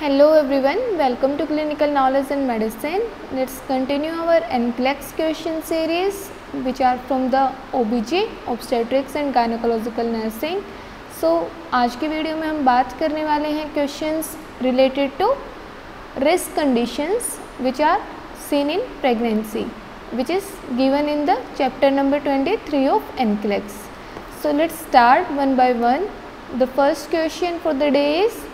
Hello everyone, welcome to Clinical Knowledge in Medicine. Let's continue our NCLEX question series which are from the OBG, Obstetrics and Gynecological Nursing. So आज की video में हम बात करने वाले हैं questions related to risk conditions which are seen in pregnancy, which is given in the chapter number 23 of NCLEX. So let's start one by one. The first question for the day is: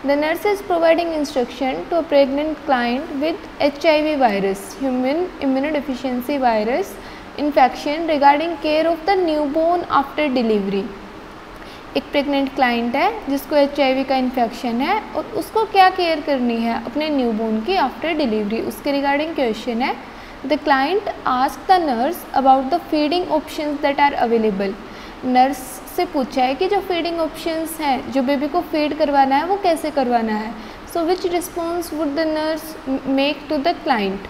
the nurse is providing instruction to a pregnant client with HIV virus, human immunodeficiency virus infection regarding care of the newborn after delivery. एक pregnant client है जिसको HIV का infection है और उसको क्या care करनी है अपने न्यूबॉर्न की आफ्टर डिलीवरी, उसके रिगार्डिंग क्वेश्चन है. The client ask the nurse about the feeding options that are available. Nurse से पूछा है कि जो फीडिंग ऑप्शंस हैं, जो बेबी को फीड करवाना है वो कैसे करवाना है. So which response would the nurse make to the client?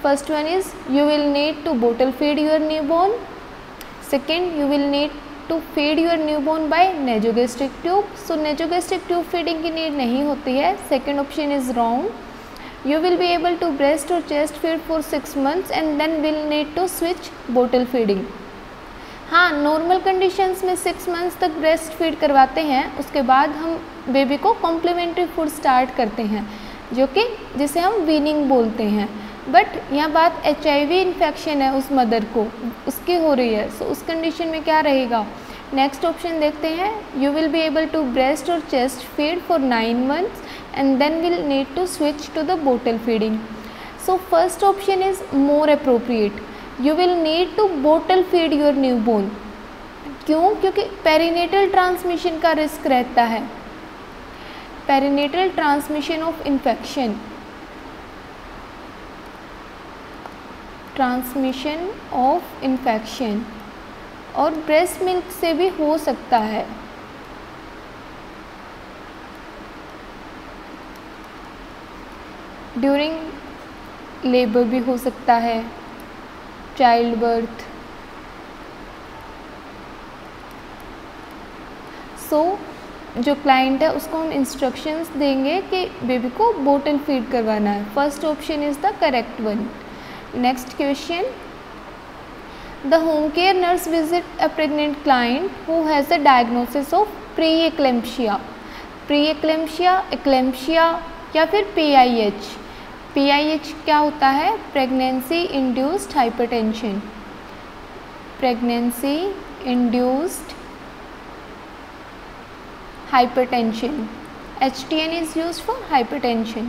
First one is you will need to bottle feed your newborn. Second, you will need to feed your newborn by nasogastric tube. So nasogastric tube feeding की need नहीं होती है. Second option is wrong. You will be able to breast or chest feed for 6 months and then will need to switch bottle feeding. हाँ, normal conditions में 6 months तक breast feed करवाते हैं, उसके बाद हम बेबी को कॉम्प्लीमेंट्री फूड स्टार्ट करते हैं जो कि जिसे हम वीनिंग बोलते हैं. बट यहाँ बात HIV इन्फेक्शन है उस मदर को, उसकी हो रही है. सो उस कंडीशन में क्या रहेगा? नेक्स्ट ऑप्शन देखते हैं. You will be able to breast और chest feed for 9 months and then will need to switch to the bottle feeding. So first option is more appropriate. You will need to bottle feed your newborn. क्यों? क्योंकि perinatal transmission का risk रहता है. Perinatal transmission of infection, transmission of infection और breast milk से भी हो सकता है. ड्यूरिंग लेबर भी हो सकता है, चाइल्ड बर्थ. सो जो क्लाइंट है उसको हम इंस्ट्रक्शंस देंगे कि बेबी को बोटल फीड करवाना है. First option is the correct one. Next question. The home care nurse visit a pregnant client who has a diagnosis of pre eclampsia. Pre eclampsia, eclampsia या फिर PIH. PIH क्या होता है? Pregnancy induced hypertension. Pregnancy induced hypertension. HTN is used for hypertension.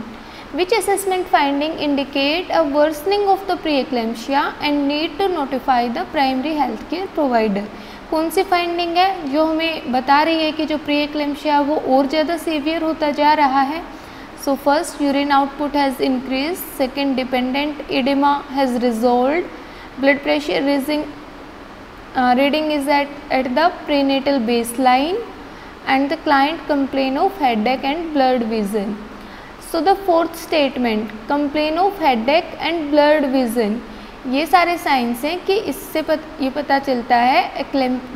Which assessment finding indicate a worsening of the preeclampsia and need to notify the primary health care provider. कौन सी finding है जो हमें बता रही है कि जो प्रीएक्लेम्पशिया वो और ज़्यादा सीवियर होता जा रहा है? So first, urine output has increased. Second, dependent edema has resolved. Blood pressure reading is at the prenatal baseline, and the client complain of headache and blurred vision. So the fourth statement, complain of headache and blurred vision. ये सारे science हैं कि इससे ये पता चलता है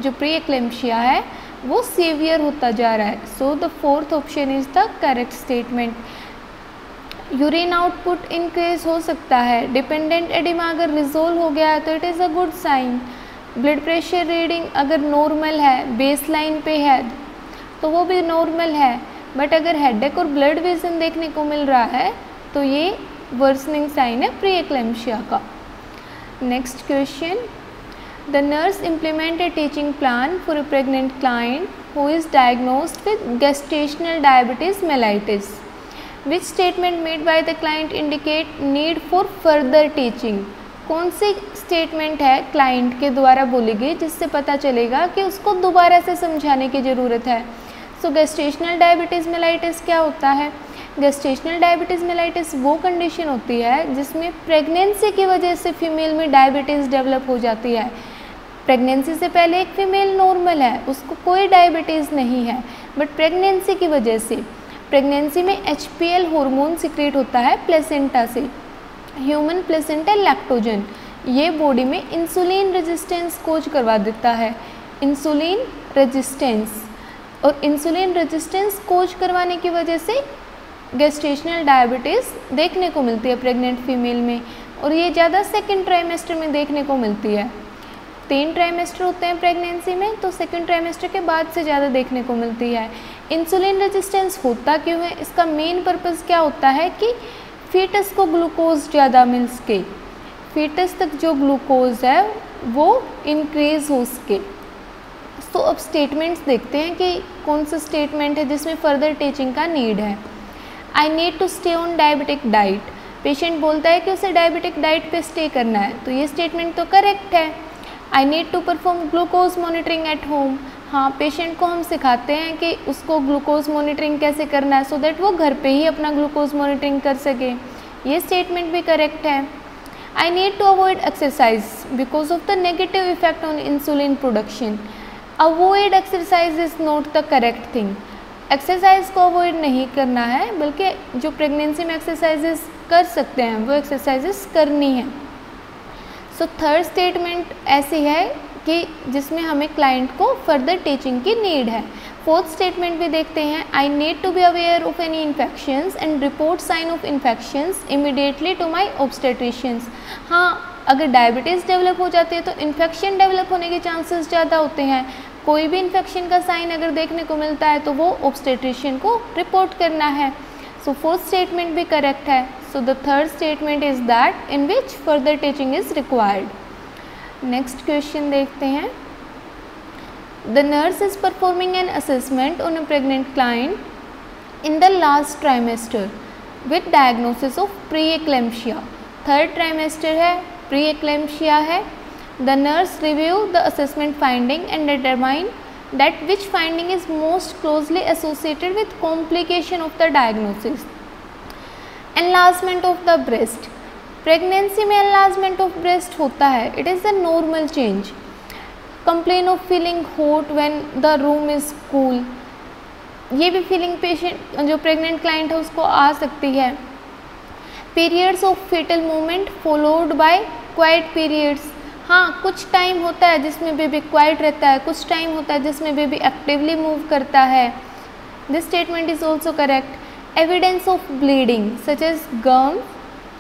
जो प्री एक्लेम्पशिया है वो सीवियर होता जा रहा है. So the fourth option is the correct statement. Urine output increase हो सकता है. डिपेंडेंट एडिमा अगर रिजोल्व हो गया है तो it is a good sign. Blood pressure reading अगर नॉर्मल है, बेस लाइन पे है तो वो भी नॉर्मल है. बट अगर हेडेक और ब्लड विजन देखने को मिल रहा है तो ये वर्सनिंग साइन है प्री एक्लेम्पशिया का. Next question. The nurse implement A teaching plan for a pregnant client who is diagnosed with gestational diabetes mellitus. Which statement made by the client indicate need for further teaching. कौन सी statement है client के द्वारा बोली गई जिससे पता चलेगा कि उसको दोबारा से समझाने की ज़रूरत है? सो गेस्टेशनल डायबिटीज़ मेलाइटिस क्या होता है? गेस्टेशनल डायबिटीज़ मेलाइटिस वो कंडीशन होती है जिसमें प्रेगनेंसी की वजह से फीमेल में डायबिटीज़ डेवलप हो जाती है. प्रेगनेंसी से पहले एक फीमेल नॉर्मल है, उसको कोई डायबिटीज़ नहीं है, बट प्रेगनेंसी की वजह से प्रेगनेंसी में HPL हार्मोन सिक्रेट होता है प्लेसेंटा से, ह्यूमन प्लेसेंटल लैक्टोजन. ये बॉडी में इंसुलिन रेजिस्टेंस कोज करवा देता है. इंसुलिन रेजिस्टेंस और इंसुलिन रेजिस्टेंस कोज करवाने की वजह से गेस्टेशनल डायबिटीज़ देखने को मिलती है प्रेग्नेंट फीमेल में, और ये ज़्यादा सेकेंड ट्राइमेस्टर में देखने को मिलती है। 3 ट्राइमेस्टर होते हैं प्रेगनेंसी में, तो सेकेंड ट्राइमेस्टर के बाद से ज़्यादा देखने को मिलती है। इंसुलिन रेजिस्टेंस होता क्यों है? इसका मेन पर्पज़ क्या होता है कि फीटस को ग्लूकोज ज़्यादा मिल सके, फीटस तक जो ग्लूकोज है वो इंक्रीज़ हो सके। तो अब स्टेटमेंट्स देखते हैं कि कौन सा स्टेटमेंट है जिसमें फर्दर टीचिंग का नीड है। I need to stay on diabetic diet, patient बोलता है कि उसे डायबिटिक डाइट पे स्टे करना है, तो ये स्टेटमेंट तो करेक्ट है। I need to perform glucose monitoring at home, हाँ पेशेंट को हम सिखाते हैं कि उसको ग्लूकोज मॉनिटरिंग कैसे करना है, सो दैट वो घर पे ही अपना ग्लूकोज मॉनिटरिंग कर सके, ये स्टेटमेंट भी करेक्ट है। I need to avoid exercise because of the negative effect on insulin production, avoid exercise is not the correct thing, exercise को अवॉइड नहीं करना है, बल्कि जो प्रेगनेंसी में एक्सरसाइजेस कर सकते हैं वो एक्सरसाइजेस करनी है। सो थर्ड स्टेटमेंट ऐसी है कि जिसमें हमें क्लाइंट को फर्दर टीचिंग की नीड है। फोर्थ स्टेटमेंट भी देखते हैं। I need to be aware of any infections and report sign of infections immediately to my obstetricians, हाँ अगर डायबिटीज़ डेवलप हो जाती है तो इन्फेक्शन डेवलप होने के चांसेस ज़्यादा होते हैं, कोई भी इन्फेक्शन का साइन अगर देखने को मिलता है तो वो ऑब्स्टेट्रिशियन को रिपोर्ट करना है। सो फोर्थ स्टेटमेंट भी करेक्ट है। So the third statement is that in which further teaching is required. Next question देखते हैं। The nurse is performing an assessment on a pregnant client in the last trimester with diagnosis of pre eclampsia, third trimester है, pre eclampsia है। The nurse review the assessment finding and determine that which finding is most closely associated with complication of the diagnosis. Enlargement of the breast. Pregnancy में enlargement of breast होता है. It is a normal change. Complain of feeling hot when the room is cool. ये भी feeling patient जो pregnant client है उसको आ सकती है. Periods of fetal movement followed by quiet periods. हाँ कुछ टाइम होता है जिसमें बेबी क्वाइट रहता है, कुछ टाइम होता है जिसमें बेबी एक्टिवली मूव करता है। This statement is also correct. Evidence of bleeding such as gum,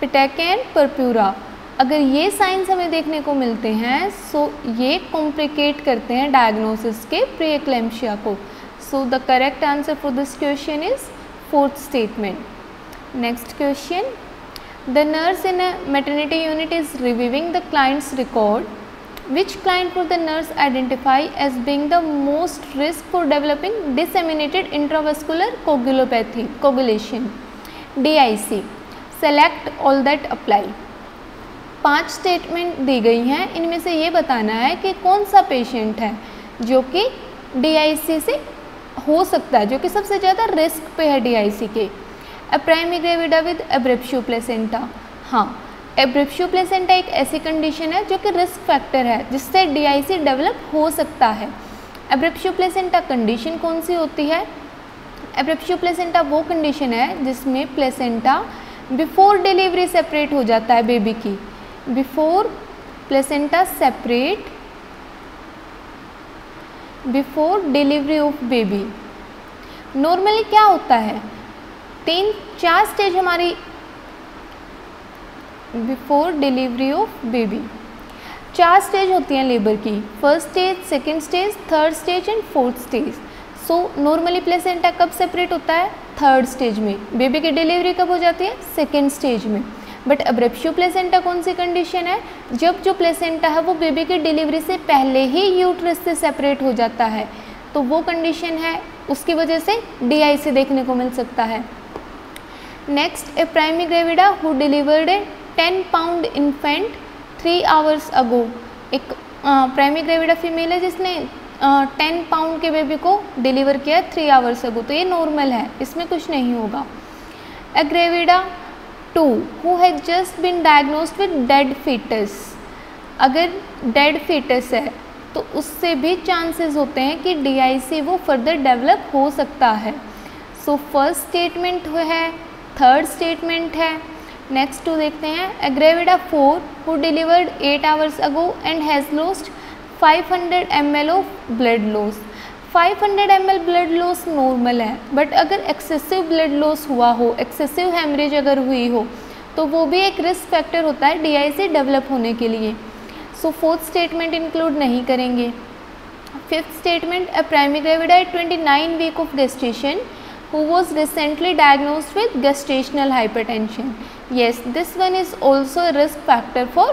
petechiae and purpura, अगर ये साइंस हमें देखने को मिलते हैं सो ये कॉम्प्लिकेट करते हैं डायग्नोसिस के प्री एक्लेम्शिया को। सो the correct answer for this question is fourth statement. Next question. The nurse in a maternity unit is reviewing the client's record. Which client would the nurse identify as being the most risk for developing disseminated intravascular coagulation? DIC. Select all that apply. 5 statement दी गई हैं, इनमें से ये बताना है कि कौन सा पेशेंट है जो कि DIC से हो सकता है, जो कि सबसे ज़्यादा रिस्क पे है DIC के। A primary gravida with abruptio placenta, हाँ abruptio placenta एक ऐसी कंडीशन है जो कि रिस्क फैक्टर है जिससे DIC डेवलप हो सकता है। abruptio placenta कंडीशन कौन सी होती है? abruptio placenta वो कंडीशन है जिसमें प्लेसेंटा बिफोर डिलीवरी सेपरेट हो जाता है बेबी की, before placenta separate before delivery of baby. Normally क्या होता है, 3-4 स्टेज हमारी before delivery of baby, 4 stage होती हैं लेबर की, first stage, second stage, third stage and fourth stage. So normally placenta कब सेपरेट होता है? थर्ड स्टेज में। बेबी की डिलीवरी कब हो जाती है? सेकेंड स्टेज में। बट अब्रेप्शियो प्लेसेंटा कौन सी कंडीशन है? जब जो प्लेसेंटा है वो बेबी की डिलीवरी से पहले ही यूट्रस से सेपरेट हो जाता है, तो वो कंडीशन है, उसकी वजह से DIC देखने को मिल सकता है। Next, A primary gravida who delivered A 10 pound infant 3 hours ago, एक प्राइमरी ग्रेविडा फीमेल है जिसने 10 पाउंड के बेबी को डिलीवर किया 3 आवर्स अगो, तो ये नॉर्मल है, इसमें कुछ नहीं होगा। A gravida 2 who has just been diagnosed with dead foetus, अगर डेड फीटस है तो उससे भी चांसेस होते हैं कि DIC वो फर्दर डेवलप हो सकता है। सो फर्स्ट स्टेटमेंट है, थर्ड स्टेटमेंट है। नेक्स्ट 2 देखते हैं। A gravida 4 who delivered 8 hours ago and has lost 500 ml of blood loss, 500 ml blood loss normal है, बट अगर एक्सेसिव ब्लड लॉस हुआ हो, एक्सेसिव हेमरेज अगर हुई हो, तो वो भी एक रिस्क फैक्टर होता है DIC डेवलप होने के लिए। सो फोर्थ स्टेटमेंट इंक्लूड नहीं करेंगे। Fifth statement, a primary gravid at 29 week of gestation who was recently diagnosed with gestational hypertension. Yes, this one is also a risk factor for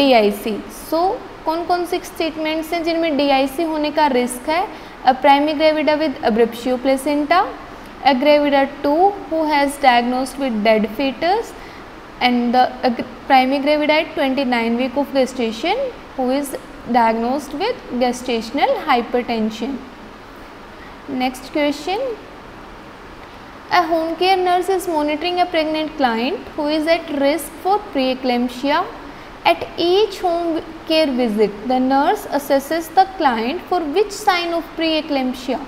DIC. So कौन कौन से statements हैं जिनमें DIC होने का risk है? A primary gravida with abruptio placenta, a gravida 2 who has diagnosed with dead fetus, and the primary gravida at 29 week of gestation who is diagnosed with gestational hypertension. Next question. A home care nurse is monitoring a pregnant client who is at risk for preeclampsia. At each home care visit, the nurse assesses the client for which sign of preeclampsia.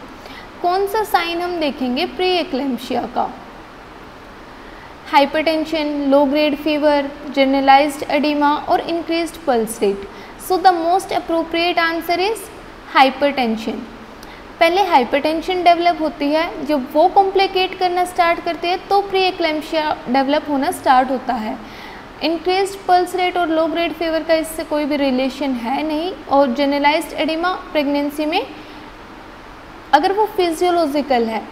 कौन सा sign हम देखेंगे preeclampsia का? Hypertension, low grade fever, generalized edema or increased pulse rate. So the most appropriate answer is hypertension. पहले hypertension develop होती है, जब वो कॉम्प्लिकेट करना स्टार्ट करती है तो प्री-एक्लेम्पशिया डेवलप होना स्टार्ट होता है। इंक्रीज्ड पल्स रेट और लो ग्रेड फीवर का इससे कोई भी रिलेशन है नहीं। और जनरलाइज्ड एडिमा प्रेगनेंसी में अगर वो फिजियोलॉजिकल है,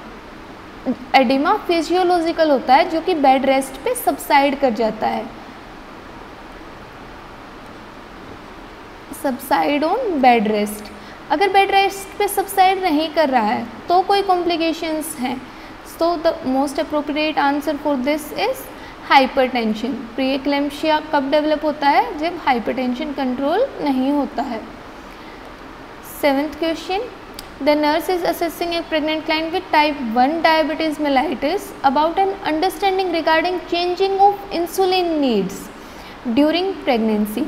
एडिमा फिजियोलॉजिकल होता है जो कि बेड रेस्ट पे सबसाइड कर जाता है, सबसाइड ऑन बेड रेस्ट। अगर बेड रेस्ट पे सबसाइड नहीं कर रहा है तो कोई कॉम्प्लिकेशंस हैं। So the most appropriate answer for this is hypertension. Pre eclampsia कब डेवलप होता है? जब हाइपरटेंशन कंट्रोल नहीं होता है। Seventh question, the nurse is assessing a pregnant client with type 1 diabetes mellitus about an understanding regarding changing of insulin needs during pregnancy.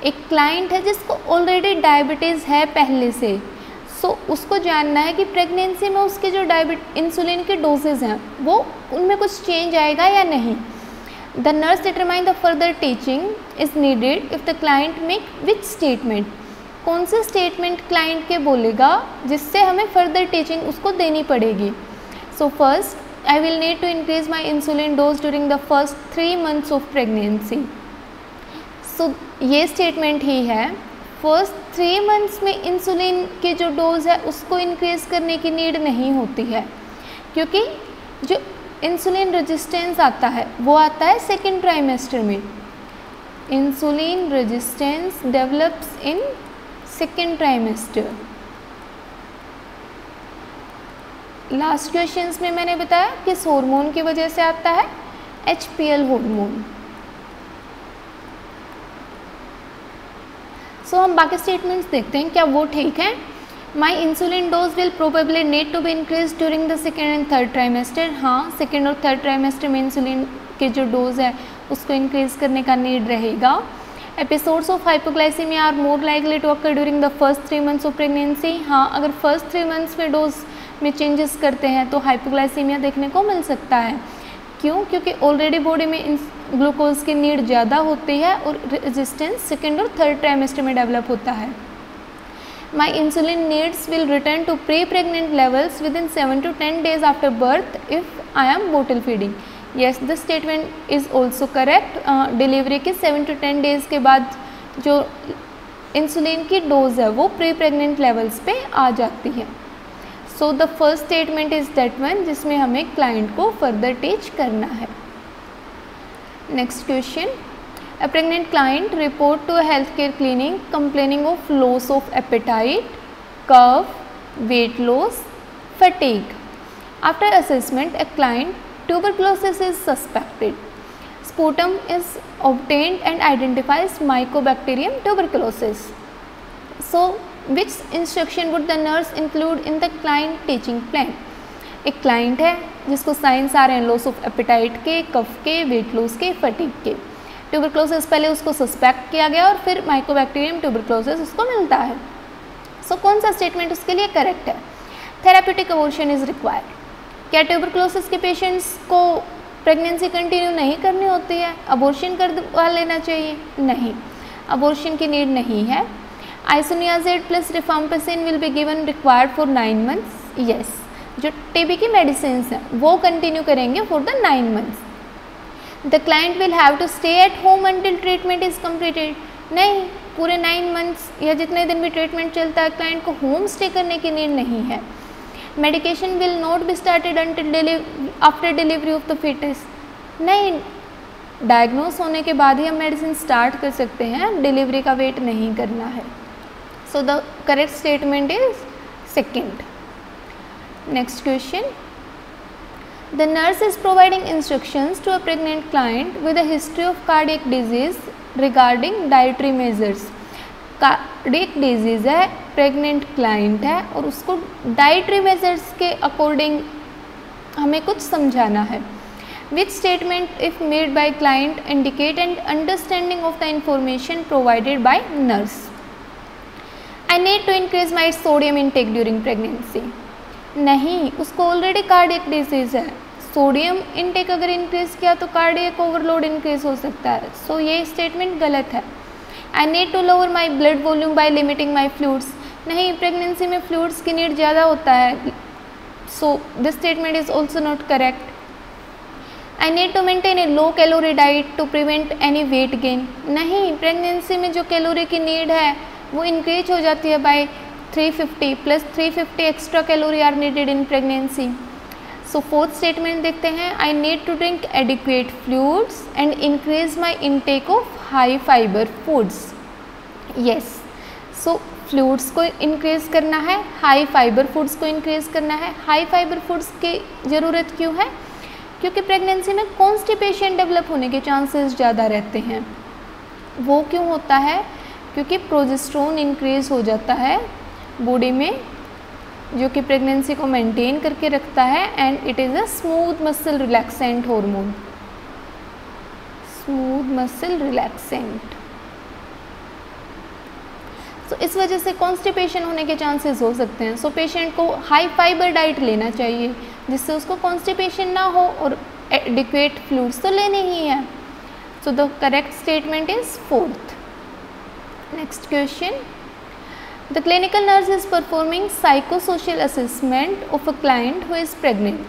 एक client है जिसको ऑलरेडी डायबिटीज़ है पहले से, सो उसको जानना है कि प्रेगनेंसी में उसके जो इंसुलिन के डोजेज़ हैं वो उनमें कुछ चेंज आएगा या नहीं। The nurse determine the further teaching is needed if the client make which statement. कौन से स्टेटमेंट क्लाइंट के बोलेगा जिससे हमें फर्दर टीचिंग उसको देनी पड़ेगी। So first, I will need to increase my insulin dose during the first 3 months of pregnancy. So ये स्टेटमेंट ही है, फर्स्ट 3 months में इंसुलिन के जो डोज है उसको इंक्रीज़ करने की नीड नहीं होती है, क्योंकि जो इंसुलिन रेजिस्टेंस आता है वो आता है सेकेंड ट्राइमेस्टर में। Insulin resistance develops in second trimester. Last questions में मैंने बताया किस हार्मोन की वजह से आता है? HPL hormone. सो हम बाकी स्टेटमेंट्स देखते हैं, क्या वो ठीक है? My insulin dose will probably need to be increase during the second and third trimester. हाँ, सेकेंड और थर्ड ट्राइमेस्टर में इंसुलिन के जो डोज है उसको इंक्रीज करने का नीड रहेगा। Episodes of hypoglycaemia are more likely to occur during the first 3 months of pregnancy. हाँ, अगर फर्स्ट 3 months में डोज में चेंजेस करते हैं तो हाइपोग्लाइसीमिया देखने को मिल सकता है। क्यों? क्योंकि ऑलरेडी बॉडी में ग्लूकोज की नीड ज़्यादा होती है और रेजिस्टेंस सेकेंड और थर्ड ट्राइमेस्टर में डेवलप होता है। My insulin needs will return to pre pregnant levels within 7 to 10 days after birth if I am bottle feeding. Yes, this statement is also correct. Delivery के 7 to 10 days के बाद जो insulin की dose है वो pre pregnant levels पे आ जाती है। So the first statement is that one जिसमें हमें क्लाइंट को फर्दर टीच करना है। Next question, a pregnant client report to a health care clinic complaining of loss of appetite, cough, weight loss, fatigue. After assessment a client tuberculosis is suspected. Sputum is obtained and identifies Mycobacterium tuberculosis. So, which instruction would the nurse include in the client teaching plan? एक client है जिसको science आ रहे हैं loss of apatite के, कफ के, weight loss के, fatigue के। Tuberculosis पहले उसको सस्पेक्ट किया गया और फिर माइकोबैक्टीरियम ट्यूबरक्लोसिस उसको मिलता है। सो कौन सा स्टेटमेंट उसके लिए करेक्ट है? Therapeutic abortion is required. क्या ट्यूबरक्लोसिस के पेशेंट्स को प्रेगनेंसी कंटिन्यू नहीं करनी होती है, अबॉर्शन करवा लेना चाहिए? नहीं, अबॉर्शन की नीड नहीं है। Isoniazid plus rifampicin will be given required for 9 months, yes. जो टीबी की मेडिसिन हैं वो कंटिन्यू करेंगे for the 9 months. The client will have to stay at home until treatment is completed, नहीं, पूरे 9 मंथ्स या जितने दिन भी ट्रीटमेंट चलता है क्लाइंट को होम स्टे करने की नीड नहीं है। Medication will not be started until after delivery of the foetus, नहीं, डायग्नोस होने के बाद ही हम मेडिसिन स्टार्ट कर सकते हैं, डिलीवरी का वेट नहीं करना है। So the correct statement is second. Next question, the nurse is providing instructions to a pregnant client with a history of cardiac disease regarding dietary measures. Cardiac disease है, pregnant client है और उसको dietary measures के according हमें कुछ समझाना है। Which statement if made by client indicate an understanding of the information provided by nurse? I need to increase my sodium intake during pregnancy. नहीं, उसको ऑलरेडी कार्डियक डिजीज़ है, सोडियम इनटेक अगर increase किया तो कार्डियक ओवरलोड इंक्रीज हो सकता है, सो ये स्टेटमेंट गलत है। I need to lower my blood volume by limiting my fluids. नहीं, प्रेगनेंसी में फ्लूइड्स की नीड ज़्यादा होता है, so this statement is also not correct. I need to maintain a low calorie diet to prevent any weight gain. नहीं, pregnancy में जो calorie की नीड है वो इंक्रीज हो जाती है by 350 plus 350 extra calorie are needed in pregnancy. So fourth statement देखते हैं, I need to drink adequate fluids and increase my intake of high fiber foods. Yes, so fluids को increase करना है, हाई फाइबर फूड्स को increase करना है। High fibre foods की ज़रूरत क्यों है? क्योंकि प्रेगनेंसी में कॉन्स्टिपेशन डेवलप होने के चांसेस ज़्यादा रहते हैं। वो क्यों होता है? क्योंकि प्रोजेस्टेरोन इंक्रीज हो जाता है बॉडी में, जो कि प्रेगनेंसी को मेंटेन करके रखता है, and it is a smooth muscle relaxant hormone, smooth muscle relaxant. तो इस वजह से कॉन्स्टिपेशन होने के चांसेस हो सकते हैं। सो पेशेंट को हाई फाइबर डाइट लेना चाहिए जिससे उसको कॉन्स्टिपेशन ना हो, और एडिक्वेट फ्लूइड्स तो लेने ही है। So the correct statement is fourth. Next question, the clinical nurse is performing psychosocial assessment of a client who is pregnant.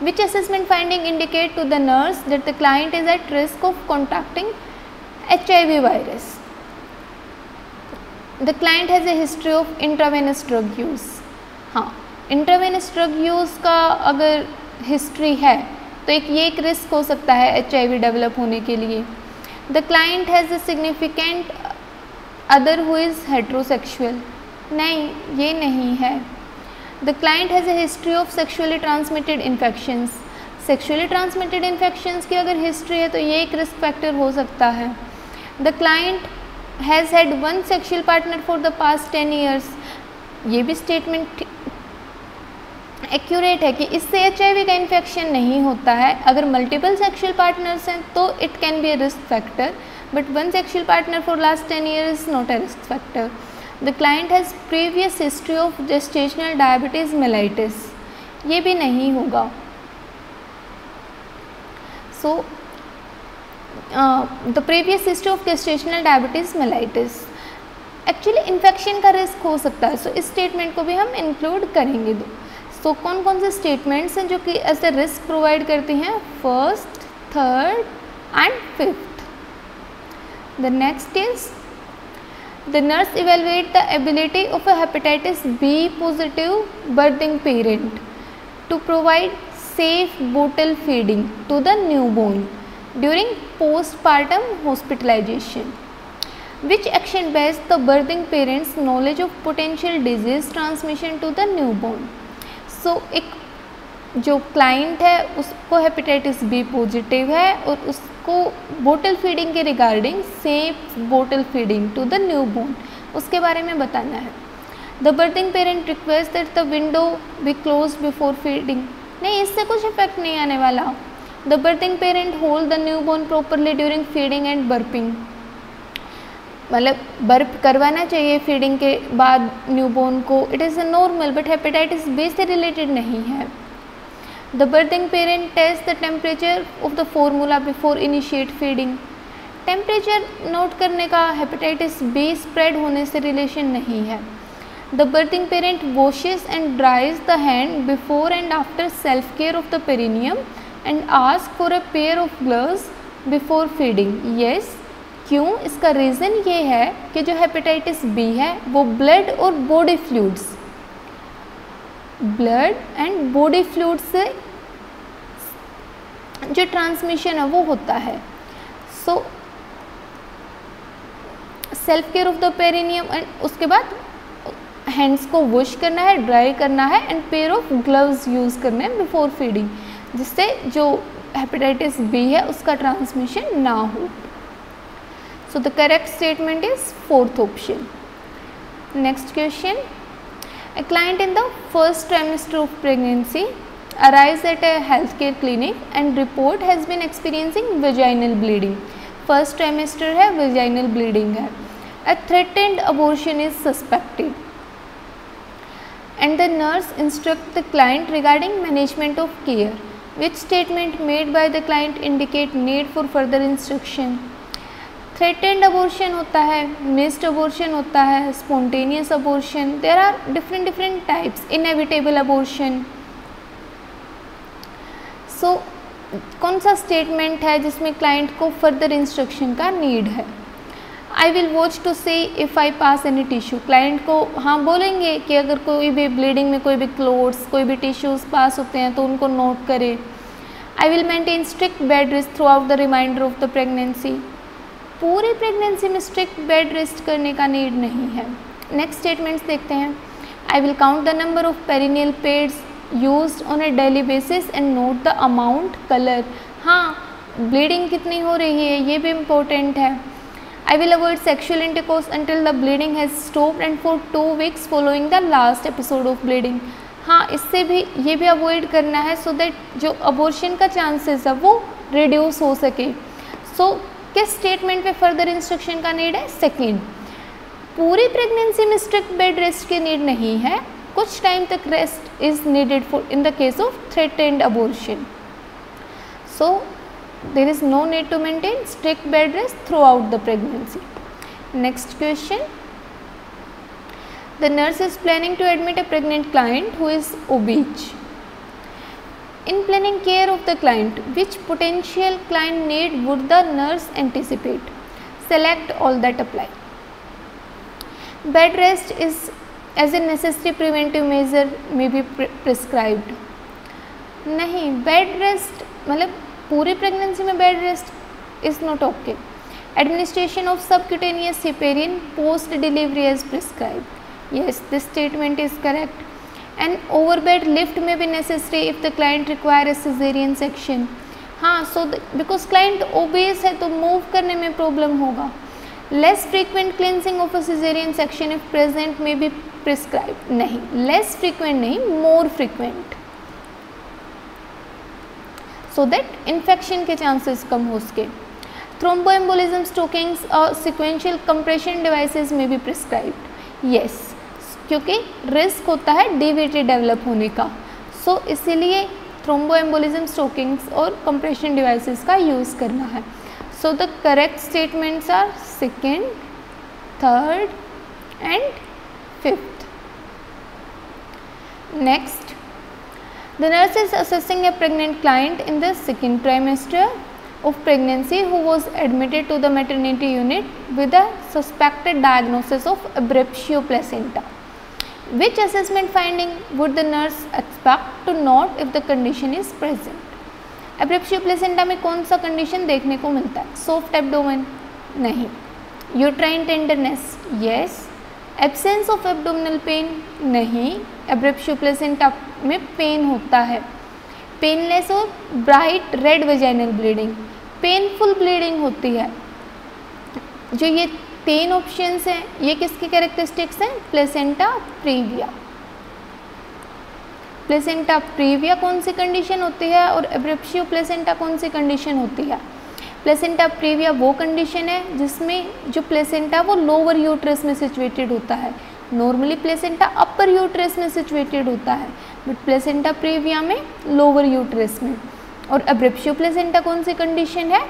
Which assessment finding indicate to the nurse that the client is at risk of contracting HIV virus? The client has a history of intravenous drug use. हाँ, intravenous drug use का अगर history है तो ये एक risk हो सकता है HIV डेवलप होने के लिए. The client has a significant other who is heterosexual. नहीं, ये नहीं है. The client has a history of sexually transmitted infections. Sexually transmitted infections की अगर हिस्ट्री है तो ये एक रिस्क फैक्टर हो सकता है. The client has had one sexual partner for the past 10 years. ये भी स्टेटमेंट एक्यूरेट है कि इससे HIV का इन्फेक्शन नहीं होता है. अगर मल्टीपल सेक्शुअल पार्टनर्स हैं तो it can be a risk factor, but one sexual partner for last 10 years is not a risk factor. The client has previous history of gestational diabetes mellitus. ये भी नहीं होगा. So the previous history of gestational diabetes mellitus actually infection का risk हो सकता है. सो इस statement को भी हम इंक्लूड करेंगे. सो कौन कौन से स्टेटमेंट्स हैं जो कि ऐसे रिस्क प्रोवाइड करती हैं? First, third and fifth. The next is the nurse evaluate the ability of a hepatitis B positive birthing parent to provide safe bottle feeding to the newborn during postpartum hospitalization. Which action based the birthing parents knowledge of potential disease transmission to the newborn? So एक जो client है उसको hepatitis B positive है और उसको bottle feeding के regarding safe bottle feeding to the newborn उसके बारे में बताना है. The birthing parent request that the window be closed before feeding. नहीं, इससे कुछ इफेक्ट नहीं आने वाला. The birthing parent hold the newborn properly during feeding and burping. मतलब बर्प करवाना चाहिए फीडिंग के बाद न्यूबॉर्न को. It is a normal, but hepatitis B से रिलेटेड नहीं है. The birthing parent test the temperature of the formula before initiate feeding. Temperature note करने का हेपेटाइटिस बी स्प्रेड होने से रिलेशन नहीं है। The birthing parent washes and ड्राइज the hand before and after self care of the perineum and ask for a pair of gloves before feeding. Yes, क्यों? इसका reason ये है कि जो हेपेटाइटिस बी है वो ब्लड और body fluids, blood and body fluids से जो ट्रांसमिशन है वो होता है। So self care of the perineum and उसके बाद हैंड्स को वॉश करना है, ड्राई करना है and pair of gloves use करने हैं बिफोर फीडिंग, जिससे जो हेपेटाइटिस बी है उसका ट्रांसमिशन ना हो। सो the correct statement is fourth option. Next question, a client in the first trimester of pregnancy arrives at a healthcare clinic and report has been experiencing vaginal bleeding. First trimester है, vaginal bleeding है. A threatened abortion is suspected and the nurse instructs the client regarding management of care. Which statement made by the client indicate need for further instruction? Threatened abortion होता है, missed abortion होता है, spontaneous abortion, there are different types, inevitable abortion. So कौन सा statement है जिसमें client को further instruction का नीड है? I will watch to see if I pass any tissue. Client को हाँ बोलेंगे कि अगर कोई भी ब्लीडिंग में कोई भी क्लोथ्स, कोई भी टिश्यूज़ पास होते हैं तो उनको नोट करें। I will maintain strict bed rest throughout the reminder of the pregnancy. पूरी प्रेगनेंसी में स्ट्रिक्ट बेड रेस्ट करने का नीड नहीं है। नेक्स्ट स्टेटमेंट्स देखते हैं। I will count the number of perineal pads used on a daily basis and note the amount, colour. हाँ, bleeding कितनी हो रही है ये भी इम्पोर्टेंट है। I will avoid sexual intercourse until the bleeding has stopped and for 2 weeks following the last episode of bleeding. हाँ, इससे भी ये भी अवॉइड करना है सो दैट जो अबॉर्शन का चांसेस है वो रिड्यूस हो सके। सो किस स्टेटमेंट पे फर्दर इंस्ट्रक्शन का नीड है? सेकेंड। पूरी प्रेगनेंसी में स्ट्रिक्ट बेड रेस्ट की नीड नहीं है, कुछ टाइम तक rest is needed for in the case of threatened abortion. So there is no need to maintain strict bed rest throughout the pregnancy. Next question, the nurse is planning to admit a pregnant client who is obese. In planning care of the client, which potential client need would the nurse anticipate? Select all that apply. Bed rest is as a necessary preventive measure may be prescribed. नहीं, bed rest मतलब पूरी pregnancy में bed rest is not okay. Administration of subcutaneous heparin post delivery as prescribed. Yes, this statement is correct. An overbed lift may be necessary if the client require a cesarean section. हाँ, so because client obese है तो move करने में problem होगा. Less frequent cleansing of a cesarean section if present may be prescribed. नहीं, less frequent नहीं, more frequent, so that infection के chances कम हो सके. Thromboembolism stockings or sequential compression devices may be prescribed. Yes, क्योंकि risk होता है DVT develop होने का, सो इसीलिए थ्रोम्बोएम्बोलिज्म स्टोकिंग्स और कंप्रेशन डिवाइसेस का यूज़ करना है. So the correct statements are second, third and fifth. Next, the nurse is assessing a pregnant client in the second trimester of pregnancy who was admitted to the maternity unit with a suspected diagnosis of abruptio placenta. Which assessment finding would the nurse expect to note if the condition is present? Abruptio placenta में कौन सा condition देखने को मिलता है? Soft abdomen? नहीं. Uterine tenderness? Yes. Absence of abdominal pain? नहीं. Abruptio placenta में pain होता है. पेनलेस और bright red vaginal bleeding, painful bleeding होती है. जो ये 3 ऑप्शंस हैं ये किसकी कैरेक्टरिस्टिक्स हैं? Placenta previa. प्लेसेंटा प्रीविया कौन सी कंडीशन होती है और एब्रेप्शियो प्लेसेंटा कौन सी कंडीशन होती है? प्लेसेंटा प्रीविया वो कंडीशन है जिसमें जो प्लेसेंटा वो लोअर यूट्रस में सिचुएटेड होता है. नॉर्मली प्लेसेंटा अपर यूट्रस में सिचुएटेड होता है, बट प्लेसेंटा प्रीविया में लोअर यूट्रस में. और एब्रेप्शियो प्लेसेंटा कौन सी कंडीशन है?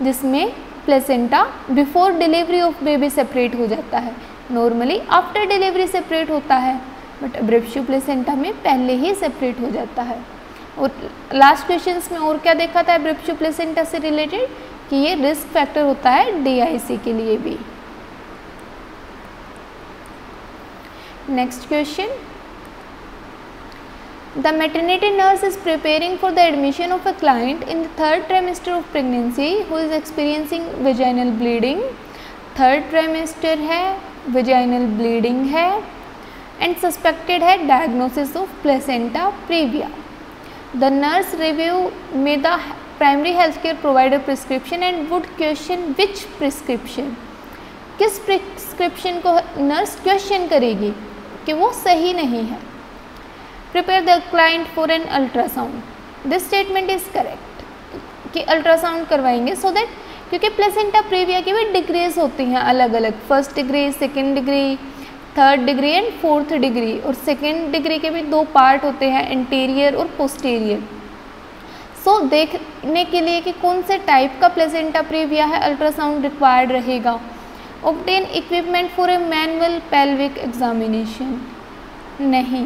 जिसमें placenta before delivery of baby separate हो जाता है, नॉर्मली आफ्टर डिलीवरी सेपरेट होता है, बट अब्रेप्शियो प्लेसेंटा में पहले ही सेपरेट हो जाता है। और लास्ट क्वेश्चंस में और क्या देखा था अब्रेप्शियो प्लेसेंटा से रिलेटेड कि ये रिस्क फैक्टर होता है DIC के लिए भी। Next question, the maternity nurse is preparing for the admission of a client in the 3rd trimester of pregnancy who is experiencing vaginal bleeding. 3rd trimester है, vaginal bleeding है and suspected है diagnosis of placenta previa. The nurse review में the primary health care provider prescription and would question which prescription, किस prescription को nurse question करेगी कि वो सही नहीं है। Prepare the client for an ultrasound, this statement is correct कि अल्ट्रासाउंड करवाएंगे सो दैट, क्योंकि प्लेसेंटा प्रीविया की भी डिग्रीज होती हैं अलग अलग, 1st degree, 2nd degree, 3rd degree and 4th degree, और 2nd डिग्री के भी 2 पार्ट होते हैं, एंटीरियर और पोस्टीरियर। सो देखने के लिए कि कौन से टाइप का प्लेसेंटा प्रीविया है अल्ट्रासाउंड रिक्वायर्ड रहेगा। Obtain equipment for a manual pelvic examination, नहीं,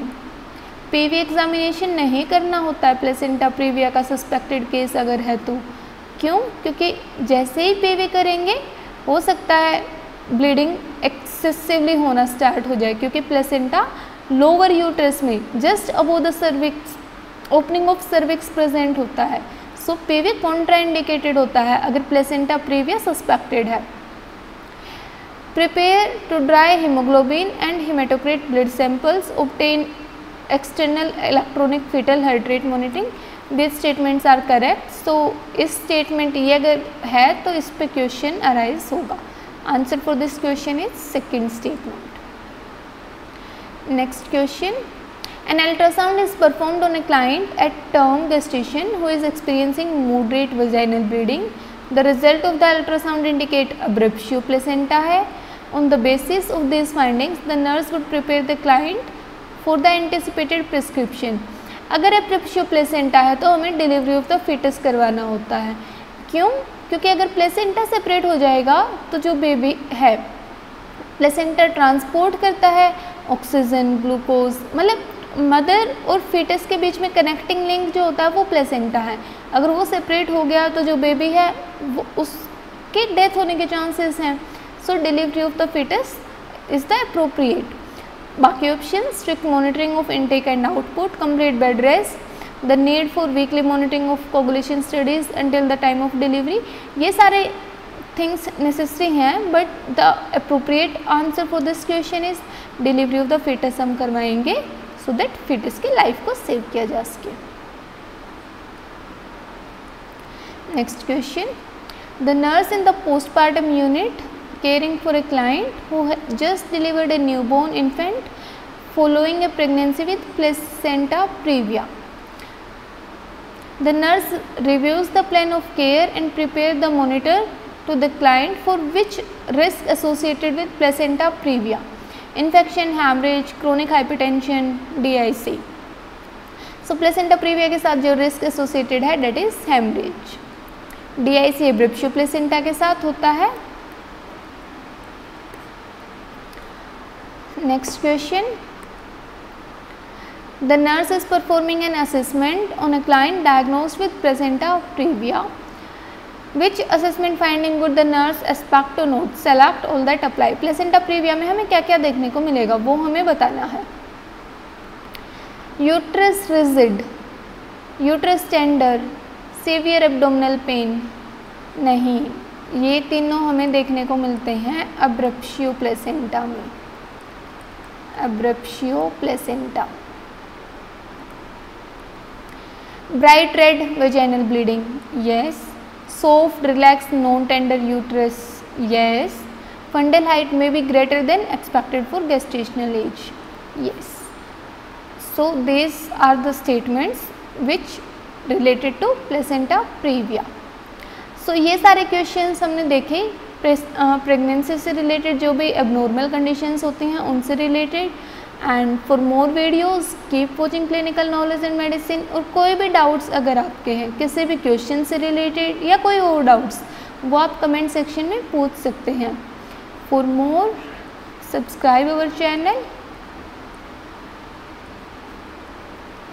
PV एग्जामिनेशन नहीं करना होता है प्लेसेंटा प्रीविया का सस्पेक्टेड केस अगर है तो। क्यों? क्योंकि जैसे ही PV करेंगे हो सकता है ब्लीडिंग एक्सेसिवली होना स्टार्ट हो जाए, क्योंकि प्लेसेंटा लोअर यूट्रस में just above the cervix, opening of cervix present होता है। सो PV कॉन्ट्राइंडिकेटेड होता है अगर प्लेसेंटा प्रीविया सस्पेक्टेड है। Prepare to dry haemoglobin and haematocrit blood samples, obtain external electronic fetal heart rate monitoring, this statements are correct. So इस statement ये अगर है तो इस पे क्वेश्चन अराइज होगा। Answer for this question is 2nd statement. Next question, an ultrasound is performed on a client at term gestation who is experiencing moderate vaginal bleeding. The result of the ultrasound indicate abruptio placenta है। On the basis of these findings, the nurse would prepare the client for the anticipated prescription. अगर abruptio placenta है तो हमें delivery of the fetus करवाना होता है। क्यों? क्योंकि अगर प्लेसेंटा सेपरेट हो जाएगा तो जो बेबी है, प्लेसेंटा ट्रांसपोर्ट करता है ऑक्सीजन, ग्लूकोज, मतलब मदर और फीटस के बीच में कनेक्टिंग लिंक जो होता है वो प्लेसेंटा है। अगर वो सेपरेट हो गया तो जो बेबी है वो उसके डेथ होने के चांसेस हैं। So delivery of the fetus is the appropriate. बाकी option, strict monitoring of intake and output, complete bed rest, the need for weekly monitoring of coagulation studies until the time of delivery, ये सारे things necessary हैं, but the appropriate answer for this question is delivery of the fetus हम करवाएंगे so that fetus की life को save किया जा सके। Next question, the nurse in the postpartum unit caring for a client who just delivered a newborn infant following a pregnancy with placenta previa. The nurse reviews the plan of care and prepare the monitor to the client for which risk associated with placenta previa: infection, hemorrhage, chronic hypertension, DIC. So placenta previa के साथ जो risk associated है that is hemorrhage. DIC abruptio placenta के साथ होता है। Next question, the nurse is performing an assessment on a client diagnosed with placenta previa. Which assessment finding would the nurse expect to note? Select all that apply. Placenta previa में हमें क्या क्या देखने को मिलेगा वो हमें बताना है। Uterus rigid, uterus tender, severe abdominal pain, नहीं, ये तीनों हमें देखने को मिलते हैं abruptio placenta में। abruptio placenta. Bright red vaginal bleeding, yes. Soft, relaxed, non-tender uterus, yes. Fundal height may be greater than expected for gestational age, yes. So these are the statements which related to placenta previa. So ये सारे questions हमने देखे pregnancy से related, जो भी abnormal conditions होती हैं उनसे related. And for more videos keep watching clinical knowledge and medicine. और कोई भी डाउट्स अगर आपके हैं किसी भी क्वेश्चन से रिलेटेड या कोई और डाउट्स, वो आप कमेंट सेक्शन में पूछ सकते हैं। For more subscribe our channel.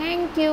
Thank you.